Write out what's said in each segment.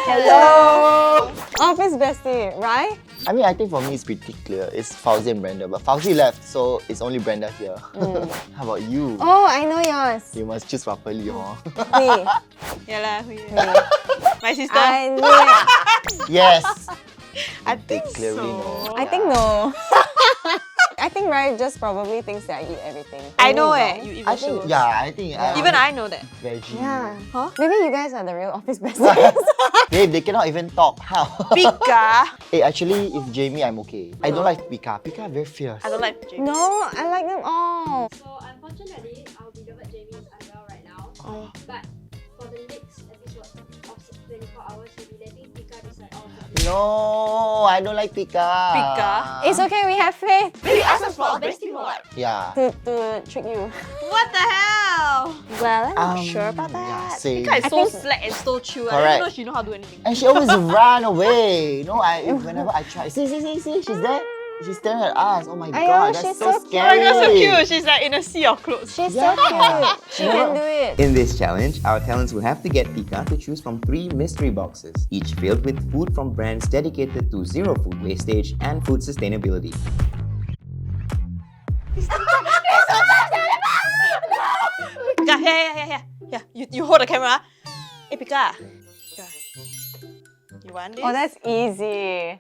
Hello! Office bestie, right? I mean, I think for me it's pretty clear. It's Fauzi and Brenda, but Fauzi left, so it's only Brenda here. How about you? Oh, I know yours. You must choose properly, huh? Me. Yeah, my sister. I knew it. Yes! I They think clearly so. know. I think no. I think Rai just probably thinks that I eat everything. I know Only you even I think, shows. I think... Even I know that. Veggie. Yeah. Huh? Maybe you guys are the real office besties. Babe, they cannot even talk. How? PIKA. Hey, actually, if Jamie, I'm okay. I don't like PIKA. PIKA very fierce. I don't like Jamie. No, I like them all. So unfortunately, our beloved Jamie is unwell right now. Oh. But for the next episode of 24 hours, we'll be letting PIKA decide all of it. No, I don't like PIKA. PIKA? It's okay, we have faith Really ask us for our bestie for what? Yeah. to trick you. What the hell? Well, I'm not sure about that. Same. PIKA is I so think- slack and so chill. I Correct. don't know she know how to do anything. And she always run away. No, whenever I try, see, she's there. She's staring at us. Oh my I god, know, that's she's so so cute. Oh my scary. god, so cute. She's like in a sea of clothes. She's Yeah. so cute. She can do it. In this challenge, our talents will have to get PIKA to choose from 3 mystery boxes, each filled with food from brands dedicated to zero food wastage and food sustainability. PIKA, here. You hold the camera. Hey, PIKA. You want this? Oh, that's easy.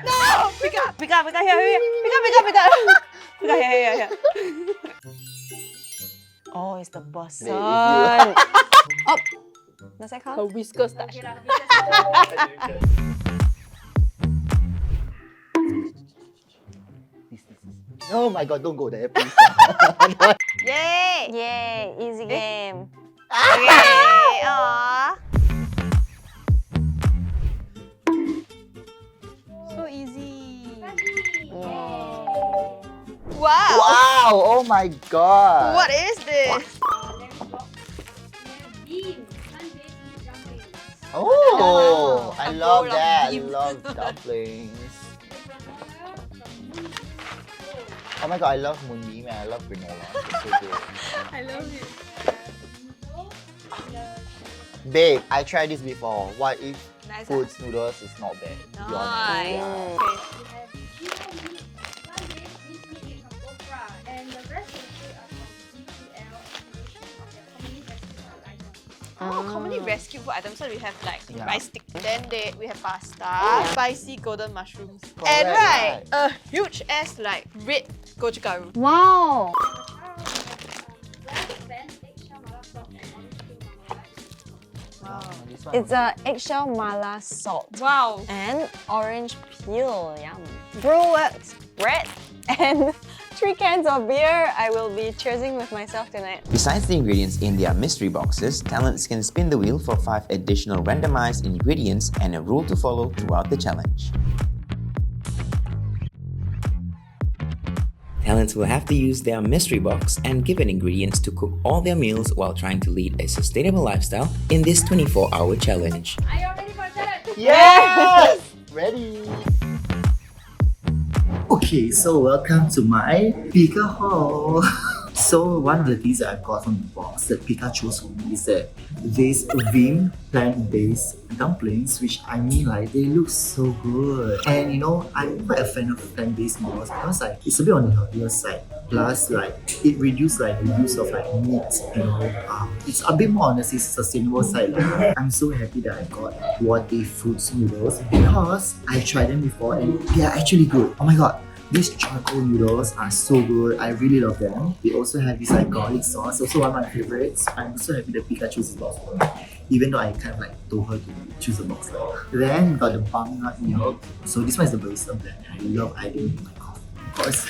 No! PIKA, here. PIKA. PIKA, here. Oh, it's the person. Babe, Oh, does that Her count? whiskers touch. Okay lah, because Oh my god, don't go there, please. Yay! Yay, easy game. Okay. Aww. So easy. Wow. Wow, oh my god. What is this? next box, we have beans, sun-baked beef dumplings. Oh, I A love bowl of that. I beef. love dumplings. The granola from Moon. Oh my god, I love mundi, man. I love granola. It's so good. I love it. Noodles, the Babe, I tried this before. What if Nice. Foods noodles is not bad? To be honest. Nice. Yeah. Okay. we have Gino meat, sun-baked beef meat from Okra, and the rest of the food are from DBL Foundation of their community rescue items. Oh, commonly rescued food items. So we have like Yeah. rice stick. Then we have pasta, Yeah. spicy golden mushrooms, Correct, and right. a huge ass like red gochugaru. Wow. Black band eggshell mala salt and orange peel marmalade. Wow. This one It's a eggshell mala salt Wow. and orange peel. Yum. Brewworks bread and 3 cans of beer. I will be cheersing with myself tonight. Besides the ingredients in their mystery boxes, talents can spin the wheel for 5 additional randomized ingredients and a rule to follow throughout the challenge. Talents will have to use their mystery box and given ingredients to cook all their meals while trying to lead a sustainable lifestyle in this 24-hour challenge. Are you all ready for the challenge? Yes! Ready! Okay, so welcome to my PIKA haul. So one of the things that I got from the box that PIKA chose for me is that this Vim plant-based dumplings, which I mean like they look so good. And you know, I'm quite a fan of plant-based meals because like it's a bit on the healthier side. Plus like it reduces like the use of like meat, you know. It's a bit more on the sustainable side. Like, I'm so happy that I got What If Foods noodles because I tried them before and they are actually good. Oh my god. These charcoal noodles are so good. I really love them. They also have this like garlic sauce, also one of my favorites. I'm so happy that PIKA chose this box for me, even though I kind of like told her to choose a box. Then we got the bung nut milk. So this one is the barista blend. I love adding in my coffee. Of course,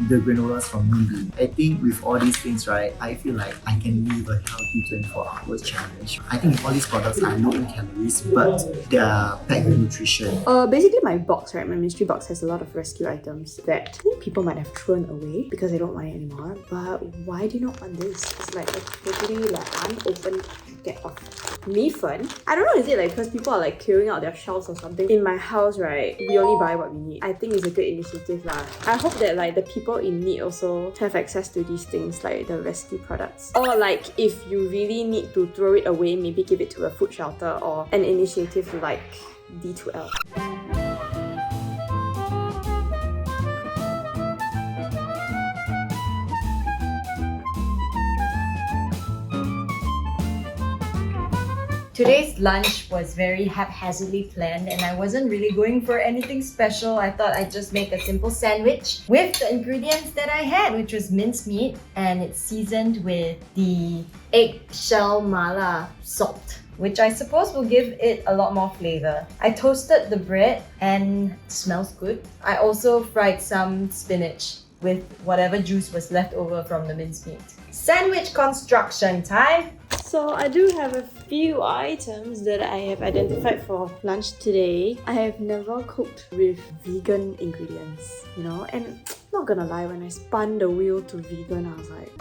the granolas from Mundi. I think with all these things, right, I feel like I can live a healthy 24 hours challenge. I think with all these products are low in calories, but they are packed with nutrition. Basically my box, right, my mystery box has a lot of rescue items that I think people might have thrown away because they don't want it anymore. But why do you not want this? It's like a totally like unopened packet of mi-fen. I don't know, is it like because people are like clearing out their shelves or something? In my house, right, we only buy what we need. I think it's a good initiative lah. I hope that like the people in need also have access to these things like the rescue products. Or like if you really need to throw it away, maybe give it to a food shelter or an initiative like D2L. Today's lunch was very haphazardly planned and I wasn't really going for anything special. I thought I'd just make a simple sandwich with the ingredients that I had, which was mincemeat, and it's seasoned with the eggshell mala salt, which I suppose will give it a lot more flavor. I toasted the bread and it smells good. I also fried some spinach with whatever juice was left over from the mincemeat. Sandwich construction time! So I do have a few items that I have identified for lunch today. I have never cooked with vegan ingredients, you know, and not gonna lie, when I spun the wheel to vegan, I was like,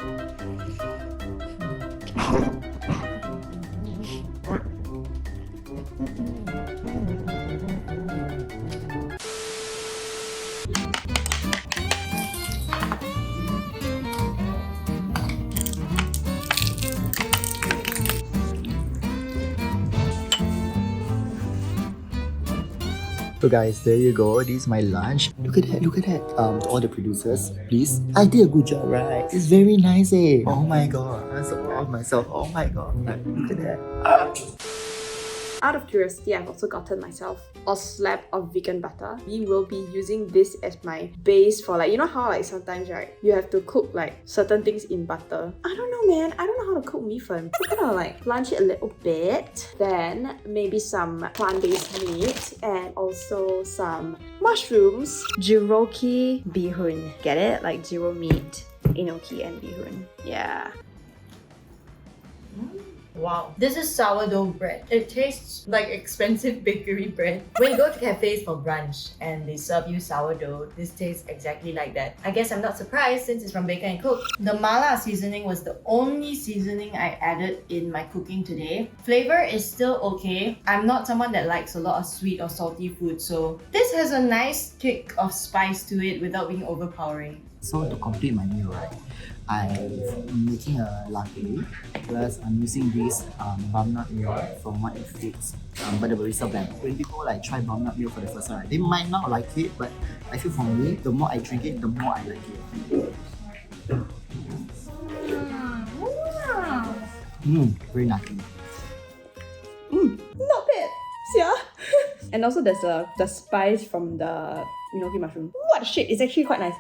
So guys, there you go. This is my lunch. Look at that, look at that. To all the producers, please. I did a good job, right? It's very nice, eh? Oh my god. I'm so proud of myself. Oh my god. Like, look at that. out of curiosity, I've also gotten myself a slab of vegan butter. We will be using this as my base for like, you know how like sometimes, right, you have to cook like certain things in butter. I don't know, man. I don't know how to cook mi-fen. I'm gonna like blanch it a little bit. Then maybe some plant-based meat and also some mushrooms. Jiroki bihun. Get it? Like zero meat, enoki and bihun. Yeah. Wow, this is sourdough bread. It tastes like expensive bakery bread. When you go to cafes for brunch and they serve you sourdough, this tastes exactly like that. I guess I'm not surprised since it's from Bake & Cook. The mala seasoning was the only seasoning I added in my cooking today. Flavor is still okay. I'm not someone that likes a lot of sweet or salty food, so this has a nice kick of spice to it without being overpowering. So to complete my meal, right, I'm making a latte, plus I'm using this bum nut milk from what it fits by the barista blend. When people like try bum nut milk for the first time, right, they might not like it, but I feel for me, the more I drink it, the more I like it. Very nutty. Not bad. Yeah. And also there's the spice from the enoki mushroom. What the shit, it's actually quite nice.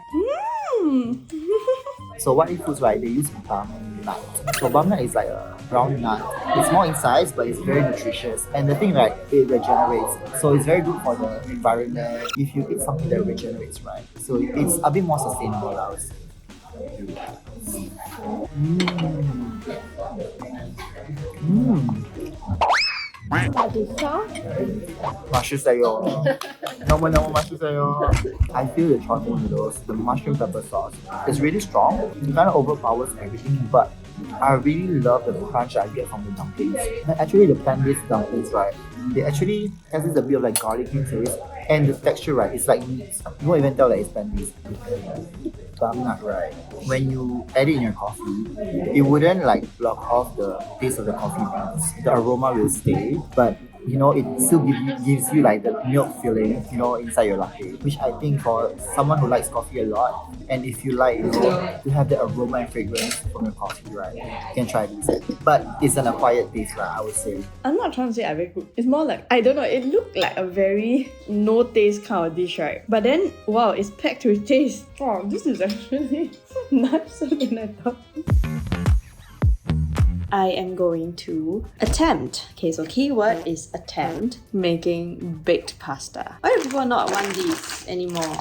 So what it foods, right, they use bum nut. So bum nut is like a brown nut. It's small in size, but it's very nutritious. And the thing, right, it regenerates. So it's very good for the environment. If you eat something that regenerates, right, so it's a bit more sustainable, I would say. Mashusayo. No mashusayo. I feel the charcoal noodles, the mushroom pepper sauce, it's really strong. It kind of overpowers everything, but I really love the crunch I get from the dumplings. And actually, the plant-based dumplings, right, they actually has this a bit of like garlicky taste, and the texture, right, it's like meat. You won't even tell that it's plant-based. Bum nut, right, when you add it in your coffee, it wouldn't like block off the taste of the coffee beans. The aroma will stay, but you know, it still gives you like the milk feeling, you know, inside your latte, which I think for someone who likes coffee a lot, and if you like, you know, to have the aroma and fragrance from your coffee, right, you can try this. But it's an acquired taste, right, I would say. I'm not trying to say I very good. It's more like, I don't know, it looked like a very no taste kind of dish, right? But then, wow, it's packed with taste. Wow, this is actually nicer than I thought. I am going to attempt, okay, so keyword is attempt, making baked pasta. Why do people not want these anymore?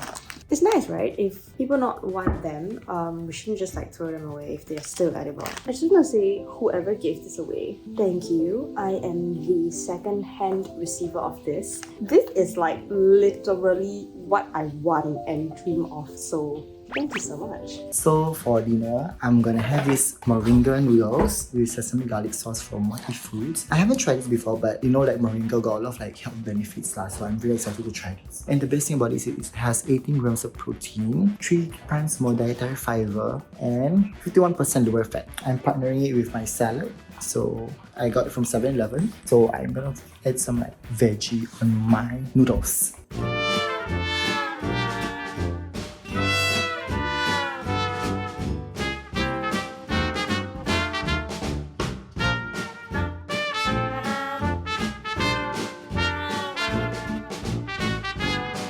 It's nice, right? If people not want them, we shouldn't just like throw them away if they're still edible. I just want to say, whoever gave this away, thank you. I am the second-hand receiver of this. This is like literally what I want and dream of. So thank you so much. So for dinner, I'm gonna have this moringa noodles with sesame garlic sauce from Mighty Foods. I haven't tried this before, but you know like moringa got a lot of like health benefits lah, so I'm really excited to try this. And the best thing about this is it has 18 grams of protein, 3 times more dietary fiber, and 51% lower fat. I'm partnering it with my salad. So I got it from 7-Eleven. So I'm gonna add some like veggie on my noodles.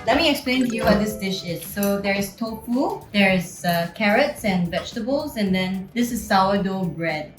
Let me explain to you what this dish is. So there's tofu, there's carrots and vegetables, and then this is sourdough bread.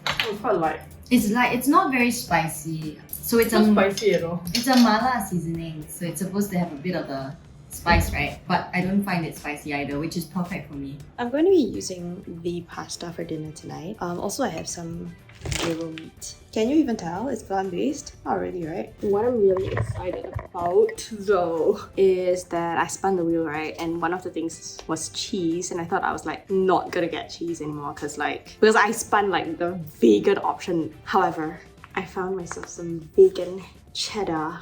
Oh, it's quite light. It's like, it's not very spicy. So it's It's not spicy at all. It's a mala seasoning, so it's supposed to have a bit of the spice, right? But I don't find it spicy either, which is perfect for me. I'm going to be using the pasta for dinner tonight. Also, I have some gyro meat. Can you even tell it's plant-based? Not really, right? What I'm really excited about though is that I spun the wheel, right? And one of the things was cheese, and I thought I was like not gonna get cheese anymore because I spun like the vegan option. However, I found myself some vegan cheddar.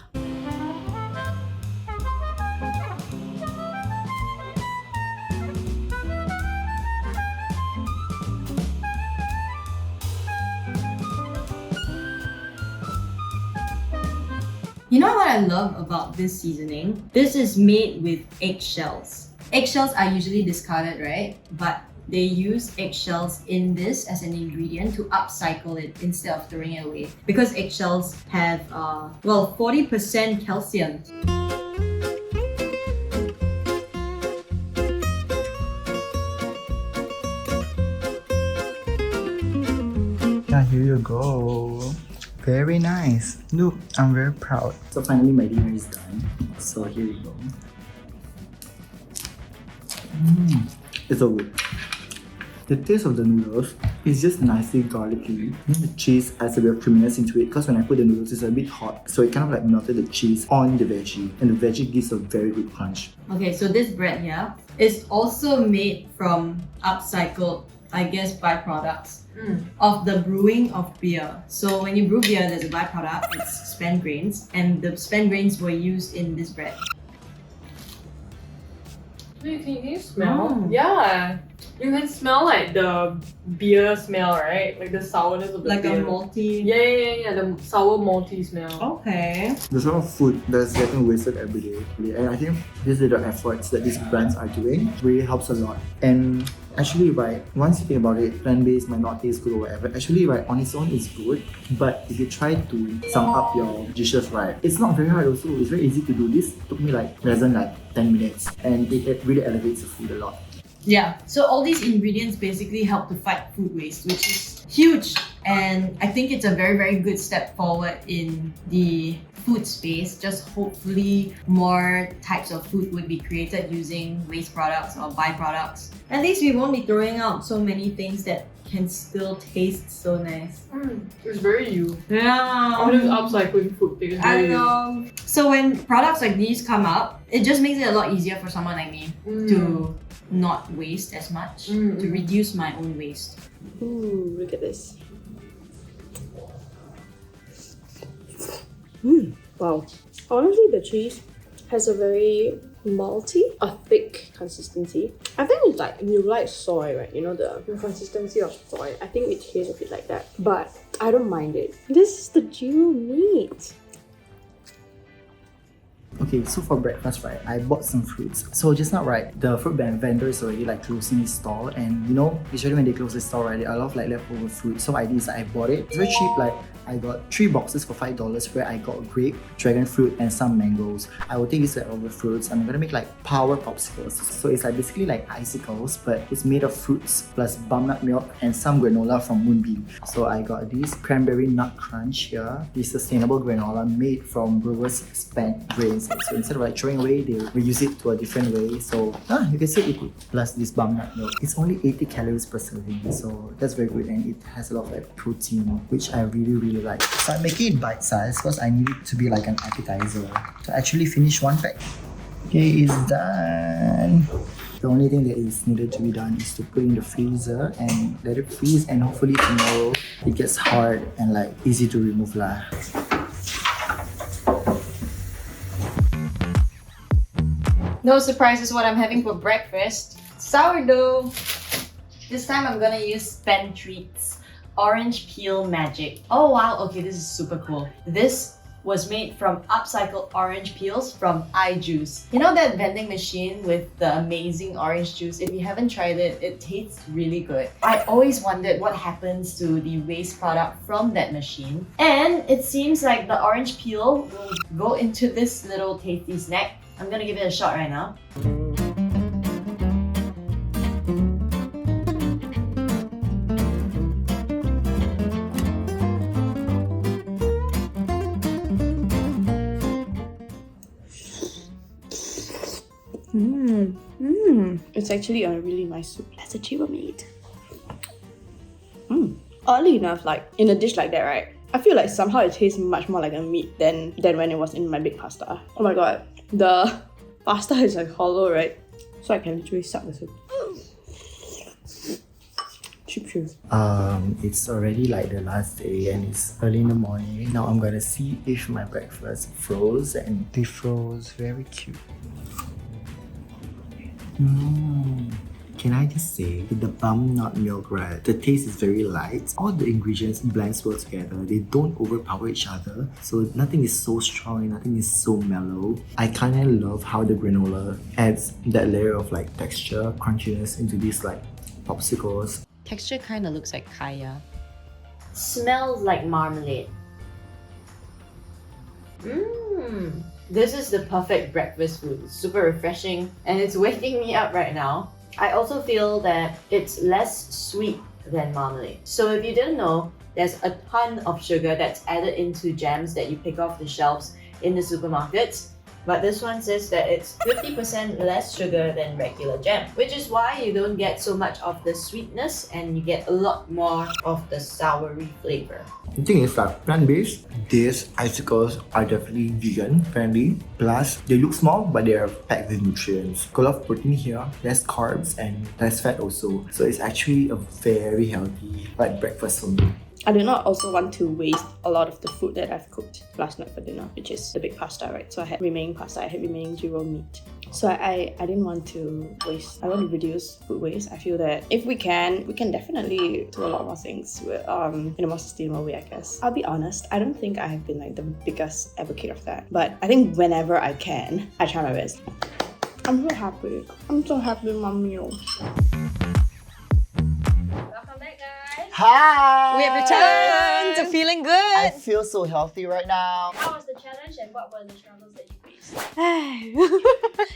You know what I love about this seasoning? This is made with eggshells. Eggshells are usually discarded, right? But they use eggshells in this as an ingredient to upcycle it instead of throwing it away. Because eggshells have, 40% calcium. Yeah, here you go. Very nice. Look, I'm very proud. So finally my dinner is done. So here you go. It's so good. The taste of the noodles is just nicely garlicky. The cheese adds a bit of creaminess into it because when I put the noodles, it's a bit hot. So it kind of like melted the cheese on the veggie. And the veggie gives a very good crunch. Okay, so this bread here is also made from upcycled, I guess, byproducts of the brewing of beer. So when you brew beer, there's a byproduct, it's spent grains, and the spent grains were used in this bread. Can you smell? Yeah. You can smell like the beer smell, right? Like the sourness of the Like beer. a malty. Yeah. The sour malty smell. Okay. There's a lot of food that's getting wasted every day. And I think these little efforts that these brands are doing really helps a lot. And actually, right, once you think about it, plant-based might not taste good or whatever. Actually, right, on its own it's good. But if you try to sum up your dishes, right, it's not very hard also. It's very easy to do this. It took me like less than like 10 minutes. And it really elevates the food a lot. Yeah, so all these ingredients basically help to fight food waste, which is huge. And I think it's a very, very good step forward in the food space. Just hopefully more types of food would be created using waste products or byproducts. At least we won't be throwing out so many things that can still taste so nice. It's very you. Yeah. I'm just upcycling food because I very know. So when products like these come up, it just makes it a lot easier for someone like me to not waste as much, to reduce my own waste. Ooh, look at this. Wow. Honestly, the cheese has a very malty, a thick consistency. I think it's like, you like soy, right? You know the consistency of soy. I think it tastes a bit like that. But I don't mind it. This is the gyro meat. Okay, so for breakfast, right, I bought some fruits. So just now, right, the fruit vendor is already like closing his stall, and you know, usually when they close the store, right, there are a lot of like leftover fruit. So what I did is I bought it. It's very cheap, like I got 3 boxes for $5 where I got grape, dragon fruit, and some mangoes. I will take these leftover fruits and I'm gonna make like power popsicles. So it's like basically like icicles, but it's made of fruits plus bum nut milk and some granola from Moonbeam. So I got this cranberry nut crunch here, this sustainable granola made from brewers' spent grains. So instead of like throwing away, they reuse it to a different way. So you can still eat it. Plus this bum nut milk. It's only 80 calories per serving, so that's very good, and it has a lot of like protein, which I really really like. So I'm making it bite-sized because I need it to be like an appetizer. So I actually finished one pack. Okay, it's done. The only thing that is needed to be done is to put in the freezer and let it freeze, and hopefully tomorrow it gets hard and like easy to remove lah. No surprises what I'm having for breakfast. Sourdough. This time I'm gonna use Spend Treats Orange Peel Magic. Oh wow, okay, this is super cool. This was made from upcycled orange peels from iJuice. You know that vending machine with the amazing orange juice? If you haven't tried it, it tastes really good. I always wondered what happens to the waste product from that machine. And it seems like the orange peel will go into this little tasty snack. I'm gonna give it a shot right now. It's actually a really nice soup. That's a cheaper meat. Oddly enough, like in a dish like that, right? I feel like somehow it tastes much more like a meat than when it was in my big pasta. Oh my god, the pasta is like hollow, right? So I can literally suck the soup. Cheap shoes. It's already like the last day and it's early in the morning. Now I'm gonna see if my breakfast froze, and they froze very cute. Can I just say, with the bum nut milk, right, the taste is very light. All the ingredients blend well together. They don't overpower each other. So nothing is so strong and nothing is so mellow. I kind of love how the granola adds that layer of like texture, crunchiness into these like popsicles. Texture kind of looks like kaya. Smells like marmalade. This is the perfect breakfast food. It's super refreshing and it's waking me up right now. I also feel that it's less sweet than marmalade. So if you didn't know, there's a ton of sugar that's added into jams that you pick off the shelves in the supermarkets. But this one says that it's 50% less sugar than regular jam, which is why you don't get so much of the sweetness and you get a lot more of the soury flavor. The thing is like plant-based, these icicles are definitely vegan friendly. Plus, they look small but they are packed with nutrients. Got a lot of protein here, less carbs and less fat also. So it's actually a very healthy like breakfast for me. I did not also want to waste a lot of the food that I've cooked last night for dinner, which is the big pasta, right? So I had remaining pasta, I had remaining gyro meat. So I didn't want to waste, I want to reduce food waste. I feel that if we can definitely do a lot more things with, in a more sustainable way, I guess. I'll be honest, I don't think I have been like the biggest advocate of that. But I think whenever I can, I try my best. I'm so happy. I'm so happy with my meal. Welcome back, guys. Hi! We have returned to feeling good. I feel so healthy right now. How was the challenge and what were the struggles that you faced?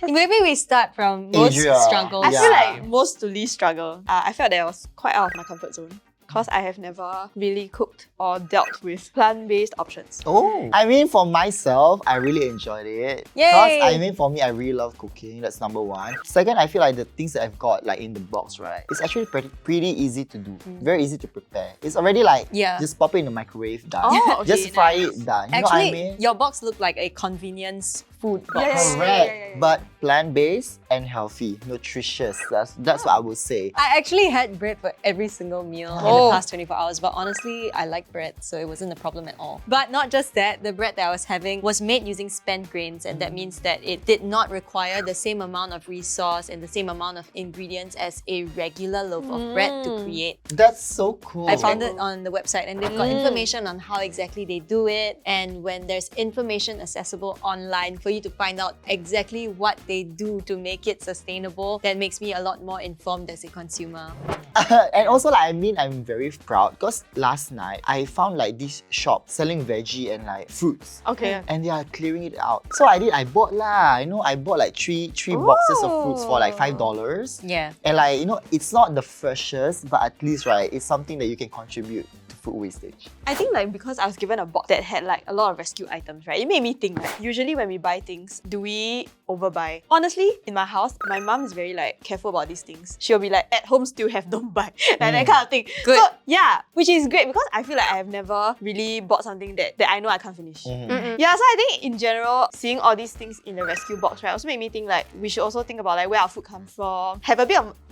Maybe we start from most Adria. struggles. I Yeah. feel like most to least struggle. I felt that I was quite out of my comfort zone because I have never really cooked or dealt with plant-based options. Oh, I mean, for myself, I really enjoyed it. Yay! Because I mean, for me, I really love cooking. That's number one. Second, I feel like the things that I've got like in the box, right, it's actually pretty easy to do. Very easy to prepare. It's already like just pop it in the microwave, done. Oh, okay, just fry nice. it, done. You Actually, know what I mean? your box looked like a convenience food box. Yeah. Correct, but plant-based and healthy, nutritious. That's what I would say. I actually had bread for every single meal in the past 24 hours, but honestly, I like bread, so it wasn't a problem at all. But not just that, the bread that I was having was made using spent grains, and that means that it did not require the same amount of resource and the same amount of ingredients as a regular loaf of bread to create. That's so cool. I found it on the website and they've got information on how exactly they do it, and when there's information accessible online for you to find out exactly what they do to make it sustainable, that makes me a lot more informed as a consumer. And also, like, I mean, I'm very proud because last night I found like this shop selling veggie and like fruits. Okay. And they are clearing it out. So I bought lah. You know, I bought like three boxes of fruits for like $5. Yeah. And like, you know, it's not the freshest, but at least, right, it's something that you can contribute to food wastage? I think like because I was given a box that had like a lot of rescue items, right? It made me think like usually when we buy things, do we overbuy? Honestly, in my house, my mom is very like careful about these things. She'll be like, at home still have, don't buy. Like that kind of thing. Good. So yeah, which is great because I feel like I have never really bought something that I know I can't finish. Yeah, so I think in general, seeing all these things in the rescue box, right, also made me think like we should also think about like where our food comes from. Have a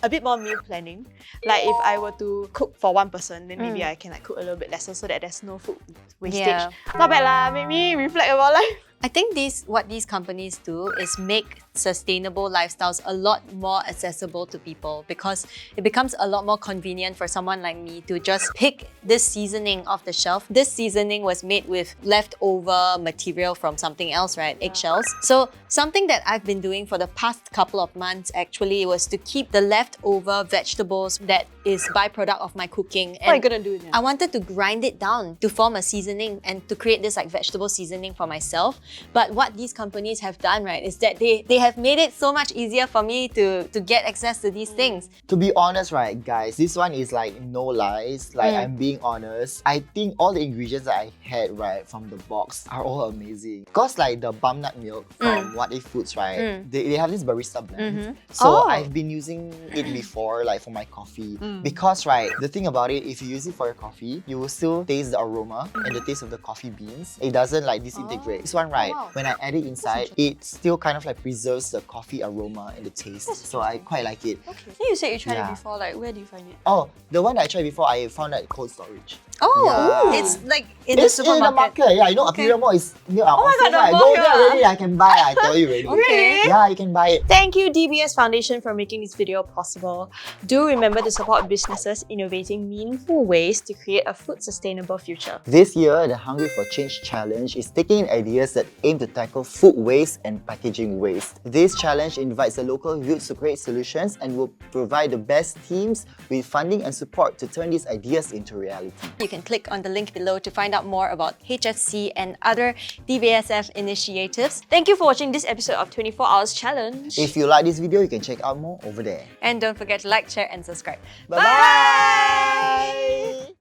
bit more meal planning. Like if I were to cook for one person, then maybe I can like cook a little bit lesser so that there's no food wastage. Yeah. Not bad lah, made me reflect about life. I think what these companies do is make sustainable lifestyles a lot more accessible to people because it becomes a lot more convenient for someone like me to just pick this seasoning off the shelf. This seasoning was made with leftover material from something else, right? Eggshells. So something that I've been doing for the past couple of months actually was to keep the leftover vegetables that is byproduct of my cooking. What are you gonna do now? I wanted to grind it down to form a seasoning and to create this like vegetable seasoning for myself. But what these companies have done, right, is that they have made it so much easier for me to get access to these things. To be honest, right, guys, this one is like no lies. Like I'm being honest. I think all the ingredients that I had, right, from the box are all amazing. Cause like the bum nut milk from What If Foods, right, they have this barista blend. So I've been using it before, like for my coffee. Because right, the thing about it, if you use it for your coffee, you will still taste the aroma and the taste of the coffee beans. It doesn't like disintegrate. This one, right, when I add it inside, it still kind of like preserves the coffee aroma and the taste. So I quite like it. Okay. You said you tried it before, like where do you find it? Oh, the one that I tried before, I found at cold storage. Oh, Yeah. it's like in It's the in the supermarket. market. Yeah, you know, Imperial Mall is near our office. God, Right? the Go mall there here. already, I can buy. I tell you already. Really? Yeah, you can buy it. Thank you DBS Foundation for making this video possible. Do remember to support businesses innovating meaningful ways to create a food sustainable future. This year, the Hungry for Change Challenge is taking in ideas that aim to tackle food waste and packaging waste. This challenge invites the local youths to create solutions and will provide the best teams with funding and support to turn these ideas into reality. You can click on the link below to find out more about HFC and other DBSF initiatives. Thank you for watching this episode of 24 Hours Challenge. If you like this video, you can check out more over there. And don't forget to like, share and subscribe. Bye-bye!